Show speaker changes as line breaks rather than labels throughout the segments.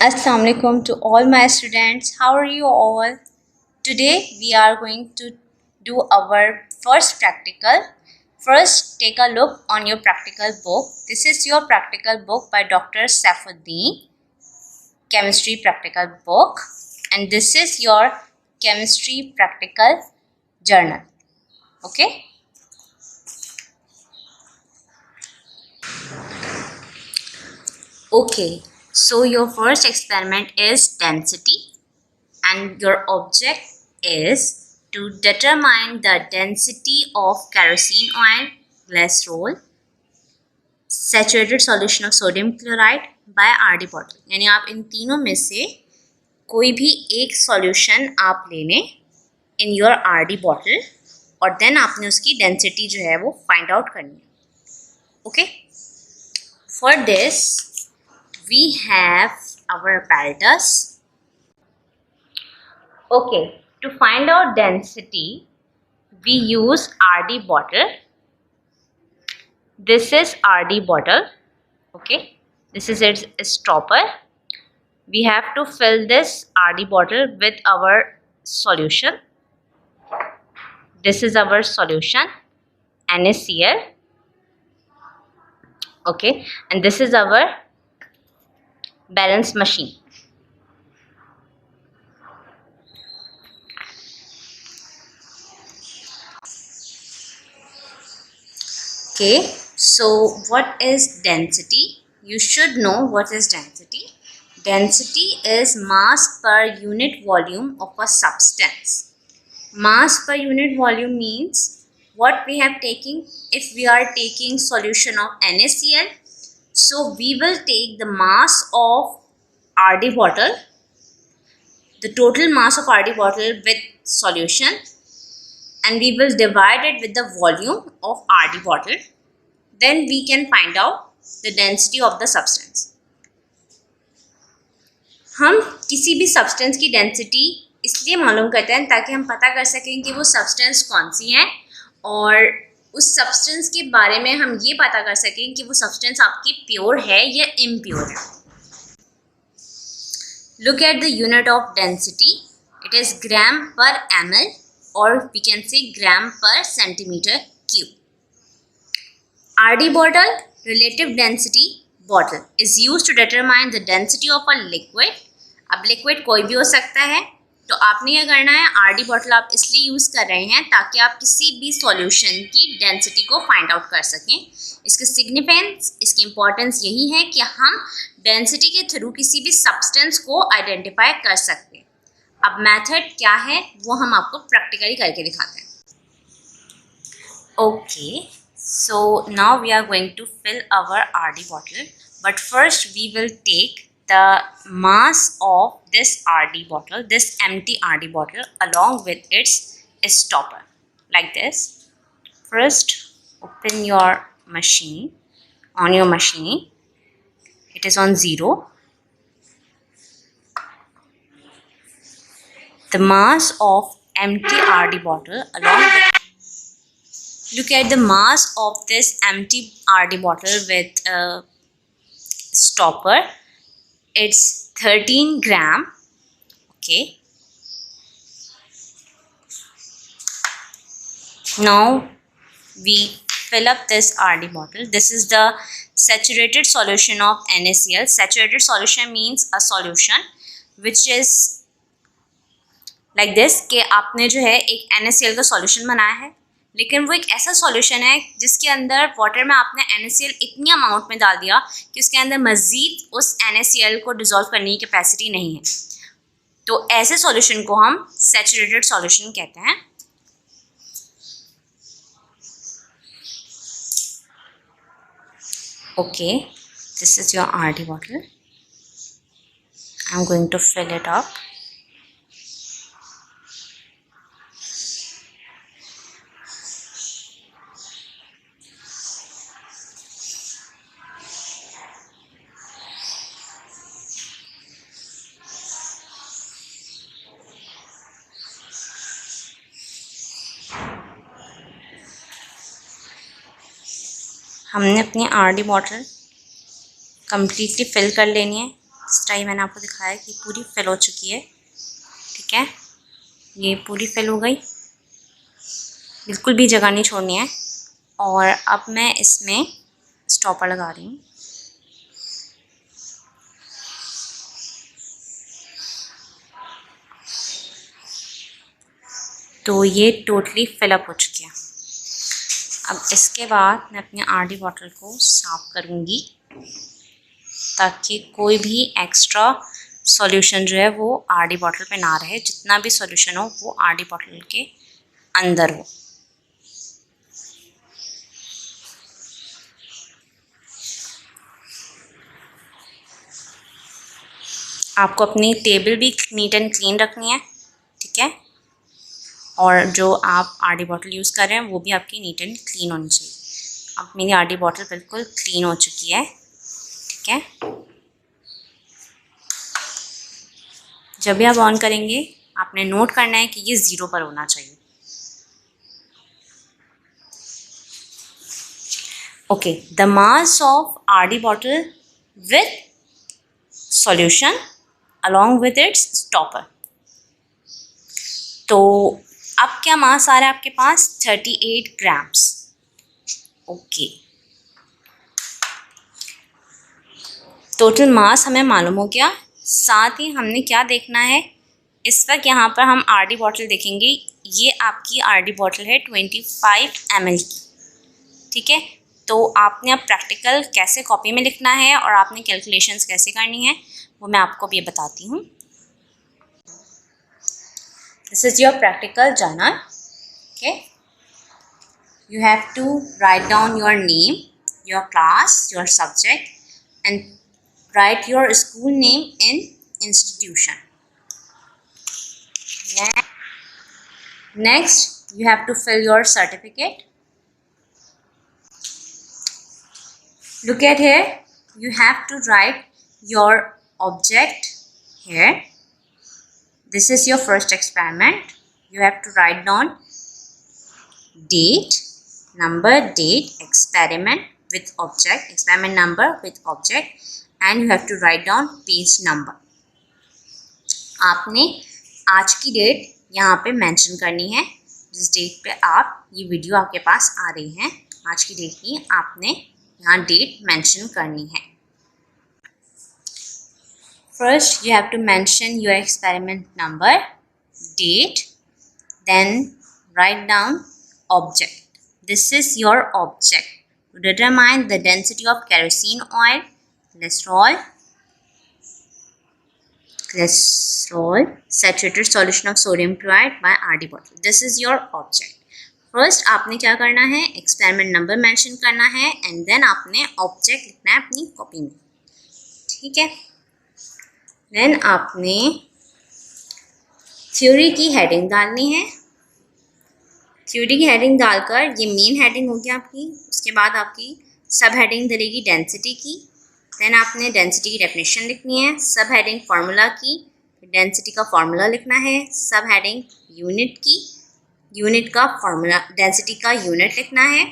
Assalamu alaikum to all my students. How are you all? Today we are going to do our first practical. First, take a look on your practical book. This is your practical book by Dr. Saifuddin, chemistry practical book, and this is your chemistry practical journal. Okay? Okay. So your first experiment is density, and your object is to determine the density of kerosene oil, glycerol, saturated solution of sodium chloride by RD bottle. यानी आप इन तीनों में से कोई भी एक solution आप ले लें इन योर RD बॉटल और देन आपने उसकी डेंसिटी जो है वो फाइंड आउट करनी है. Okay, for this we have our apparatus. Okay, to find out density, we use RD bottle. This is RD bottle. Okay, this is its stopper. We have to fill this RD bottle with our solution. This is our solution, NaCl. Okay, and this is our balance machine. Okay, so what is density? You should know what is density. Density is mass per unit volume of a substance. Mass per unit volume means what we have taken. If we are taking solution of NaCl, so we will take the mass of RD bottle, the total mass of RD bottle with solution, and we will divide it with the volume of RD bottle. Then we can find out the density of the substance. हम किसी भी substance की density इसलिए मालूम करते हैं ताकि हम पता कर सकें कि वो सब्सटेंस कौन सी है और उस सब्सटेंस के बारे में हम ये पता कर सकें कि वो सब्सटेंस आपकी प्योर है या इम्प्योर है. Look at the unit of density. It is gram per ml, or we can say gram per centimeter cube. RD bottle, relative density bottle, is used to determine the density of a liquid. अब liquid कोई भी हो सकता है, तो आपने ये करना है RD bottle आप इसलिए यूज़ कर रहे हैं ताकि आप किसी भी सॉल्यूशन की डेंसिटी को फाइंड आउट कर सकें. इसका सिग्निफिकेंस, इसकी इम्पोर्टेंस यही है कि हम डेंसिटी के थ्रू किसी भी सब्सटेंस को आइडेंटिफाई कर सकते हैं. अब मेथड क्या है वो हम आपको प्रैक्टिकली करके दिखाते हैं. Okay, so now we are going to fill our RD bottle, but first we will take the mass of this RD bottle, this empty RD bottle, along with its stopper, like this. First open your machine. On your machine it is on 0. The mass of empty RD bottle along with, look at the mass of this empty RD bottle with a stopper. It's 13 gram. Okay. Now we fill up this RD bottle. This is the saturated solution of NaCl. Saturated solution means a solution which is like this कि आपने जो है एक NaCl का solution बनाया है, लेकिन वो एक ऐसा सॉल्यूशन है जिसके अंदर वाटर में आपने NaCl इतनी अमाउंट में डाल दिया कि उसके अंदर मज़ीद उस NaCl को डिज़ोल्व करने की कैपेसिटी नहीं है. तो ऐसे सॉल्यूशन को हम सैचुरेटेड सॉल्यूशन कहते हैं. Okay, this is your RD bottle. I am going to fill it up. हमने अपनी RD बॉटल कम्प्लीटली फिल कर लेनी है. इस टाइम मैंने आपको दिखाया कि पूरी फिल हो चुकी है, ठीक है। ये पूरी फिल हो गई, बिल्कुल भी जगह नहीं छोड़नी है। और अब मैं इसमें स्टॉपर लगा रही हूँ। तो ये टोटली फिलअप हो चुकी है। अब इसके बाद मैं अपनी आरडी बॉटल को साफ़ करूँगी ताकि कोई भी एक्स्ट्रा सॉल्यूशन जो है वो आरडी बॉटल पे ना रहे। जितना भी सॉल्यूशन हो वो आरडी बॉटल के अंदर हो। आपको अपनी टेबल भी नीट एंड क्लीन रखनी है, ठीक है। और जो आप आरडी बॉटल यूज़ कर रहे हैं वो भी आपकी नीट एंड क्लीन होनी चाहिए। अब मेरी आरडी बॉटल बिल्कुल क्लीन हो चुकी है, ठीक है। जब भी आप ऑन करेंगे आपने नोट करना है कि ये 0 पर होना चाहिए। Okay, the mass of RD bottle with solution along with its stopper. तो अब क्या मास आ रहा है आपके पास? 38 ग्राम्स। ओके, टोटल मास हमें मालूम हो गया। साथ ही हमने क्या देखना है, इस वक्त यहाँ पर हम आरडी बॉटल देखेंगे। ये आपकी आरडी बॉटल है 25 ml की, ठीक है। तो आपने अब प्रैक्टिकल कैसे कॉपी में लिखना है और आपने कैलकुलेशंस कैसे करनी है वो मैं आपको भी बताती हूँ। This is your practical journal, okay. You have to write down your name, your class, your subject, and write your school name in institution. Next, you have to fill your certificate. Look at here, you have to write your object here. This is your first experiment. You have to write down date, number, date, experiment with object, experiment number with object, and you have to write down page number. आपने आज की date यहाँ पे mention करनी है। जिस date पे आप ये वीडियो आपके पास आ रही है, आज की डेट की आपने यहाँ डेट मेंशन करनी है। First you have to mention your experiment number, date, then write down object. This is your object to determine the density of kerosene oil, cholesterol, saturated solution of sodium chloride by RD bottle. This is your object. First आपने क्या करना है, experiment number mention करना है and then आपने object लिखना है अपनी कॉपी में, ठीक है। Then आपने थ्योरी की हेडिंग डालनी है। थ्योरी की हेडिंग डालकर ये मेन हेडिंग होगी आपकी। उसके बाद आपकी सब हेडिंग डलेगी डेंसिटी की। देन आपने डेंसिटी की डेफिनेशन लिखनी है। सब हेडिंग फार्मूला की, डेंसिटी का फार्मूला लिखना है। सब हेडिंग यूनिट की, यूनिट का फार्मूला, डेंसिटी का यूनिट लिखना है।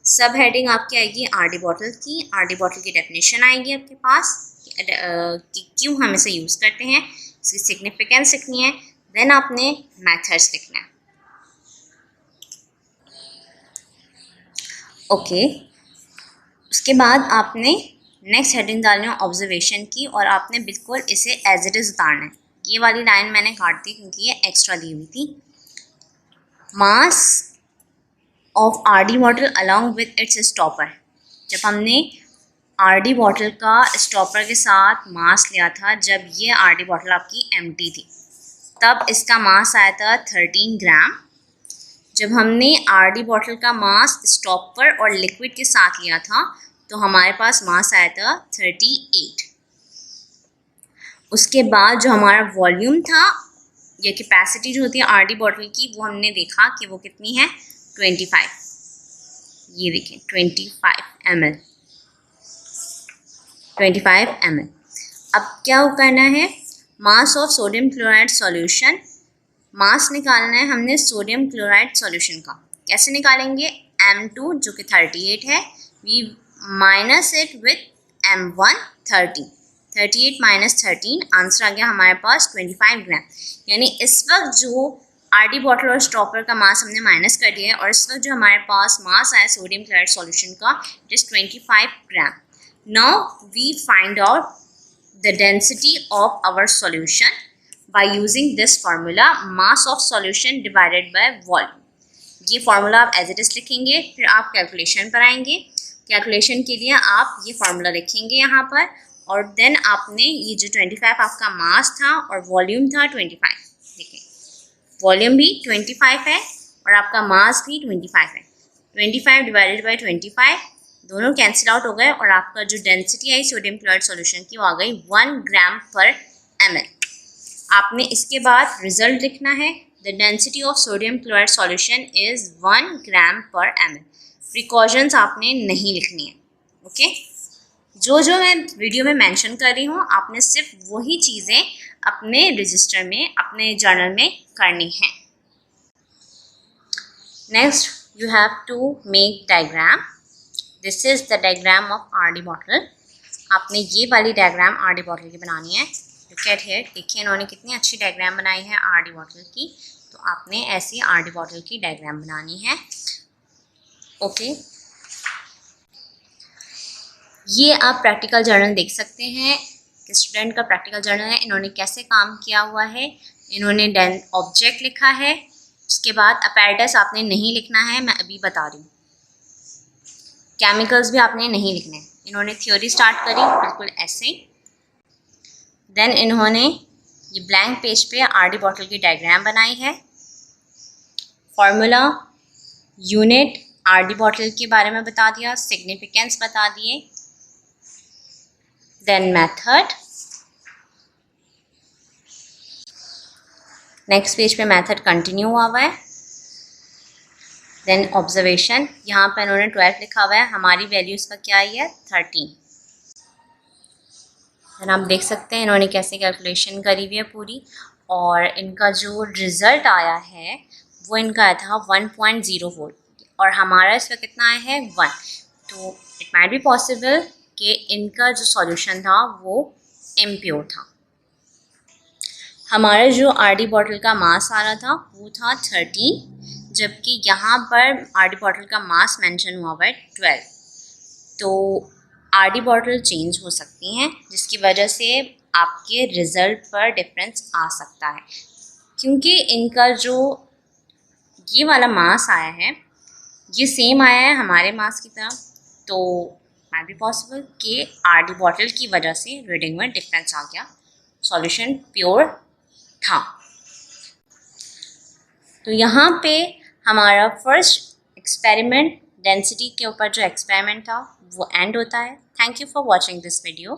सब हेडिंग आपकी आएगी आरडी बॉटल की। आरडी बॉटल की डेफिनेशन आएगी आपके पास कि क्यों हम इसे यूज़ करते हैं, इसकी सिग्निफिकेंस लिखनी है। देन आपने मैथड्स लिखना है, ओके। उसके बाद आपने नेक्स्ट हेडिंग डालनी है ऑब्जर्वेशन की और आपने बिल्कुल इसे एज इट इज़ उतारना है। ये वाली लाइन मैंने काट दी क्योंकि ये एक्स्ट्रा दी हुई थी। Mass of RD bottle along with its stopper. जब हमने आरडी बॉटल का स्टॉपर के साथ मास लिया था, जब ये आरडी बॉटल आपकी एम्प्टी थी, तब इसका मास आया था 13 ग्राम। जब हमने आरडी बॉटल का मास स्टॉपर और लिक्विड के साथ लिया था तो हमारे पास मास आया था 38। उसके बाद जो हमारा वॉल्यूम था, ये कैपेसिटी जो होती है आरडी बॉटल की, वो हमने देखा कि वो कितनी है, 25। ये देखें 25 ml, 25 ml। अब क्या करना है, mass of sodium chloride solution, mass निकालना है हमने सोडियम क्लोराइड सॉल्यूशन का। कैसे निकालेंगे, M2 जो कि 38 है, we minus it with M1 30। 38 minus 13, answer आ गया हमारे पास 25 ग्राम। यानी इस वक्त जो आरडी बॉटल और स्टॉपर का मास हमने माइनस कर दिया है और इस वक्त जो हमारे पास मास आया सोडियम क्लोराइड सॉल्यूशन का, it is 25 gram. Now we find out the density of our solution by using this formula, mass of solution divided by volume। ये फार्मूला आप एज इट इज़ लिखेंगे, फिर आप कैलकुलेशन पर आएंगे। Calculation के लिए आप ये फार्मूला लिखेंगे यहाँ पर, और देन आपने ये जो 25 आपका मास था और वॉल्यूम था 25, देखें वॉल्यूम भी 25 है और आपका मास भी 25 है। 25 डिवाइडेड बाई 25 दोनों कैंसिल आउट हो गए और आपका जो डेंसिटी आई सोडियम क्लोराइड सॉल्यूशन की वो आ गई 1 ग्राम पर ml। आपने इसके बाद रिजल्ट लिखना है, the density of sodium chloride solution is 1 ग्राम पर ml। प्रिकॉशंस आपने नहीं लिखनी है, ओके। जो मैं वीडियो में मेंशन कर रही हूँ आपने सिर्फ वही चीज़ें अपने रजिस्टर में, अपने जर्नल में करनी है। Next you have to make diagram. This is the diagram of RD bottle. आपने ये वाली डायग्राम आरडी बॉटल की बनानी है। लुक एट हियर, देखिए इन्होंने कितनी अच्छी डायग्राम बनाई है आरडी बॉटल की। तो आपने ऐसी आरडी बॉटल की डायग्राम बनानी है, ओके। ये आप प्रैक्टिकल जर्नल देख सकते हैं, स्टूडेंट का प्रैक्टिकल जर्नल है। इन्होंने कैसे काम किया हुआ है, इन्होंने ऑब्जेक्ट लिखा है, उसके बाद अपैरेटस आपने नहीं लिखना है, मैं अभी बता रही हूँ। केमिकल्स भी आपने नहीं लिखने। इन्होंने थ्योरी स्टार्ट करी बिल्कुल ऐसे, देन इन्होंने ये ब्लैंक पेज पे आरडी बॉटल की डायग्राम बनाई है, फॉर्मूला, यूनिट, आरडी बॉटल के बारे में बता दिया, सिग्निफिकेंस बता दिए, देन मेथड। नेक्स्ट पेज पे मेथड कंटिन्यू हुआ हुआ है, देन ऑब्जर्वेशन। यहाँ पर इन्होंने 12 लिखा हुआ है, हमारी वैल्यू इसका क्या आई है 13। देन आप देख सकते हैं इन्होंने कैसे कैलकुलेशन करी हुई है पूरी, और इनका जो रिज़ल्ट आया है वो इनका आया था 1.04 और हमारा इसका कितना आया है 1। तो इट माइट बी पॉसिबल कि इनका जो सॉल्यूशन था वो इम्प्योर था। हमारा जो आरडी बॉटल का मास आ रहा था वो था 13, जबकि यहाँ पर आरडी बॉटल का मास मेंशन हुआ हुआ है 12। तो आरडी बॉटल चेंज हो सकती हैं, जिसकी वजह से आपके रिज़ल्ट पर डिफरेंस आ सकता है, क्योंकि इनका जो ये वाला मास आया है ये सेम आया है हमारे मास की तरह। तो माइट बी पॉसिबल कि आरडी बॉटल की वजह से रीडिंग में डिफरेंस आ गया, सॉल्यूशन प्योर था। तो यहाँ पे हमारा फर्स्ट एक्सपेरिमेंट डेंसिटी के ऊपर जो एक्सपेरिमेंट था वो एंड होता है। Thank you for watching this video.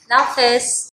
अल्लाह हाफ़िज़।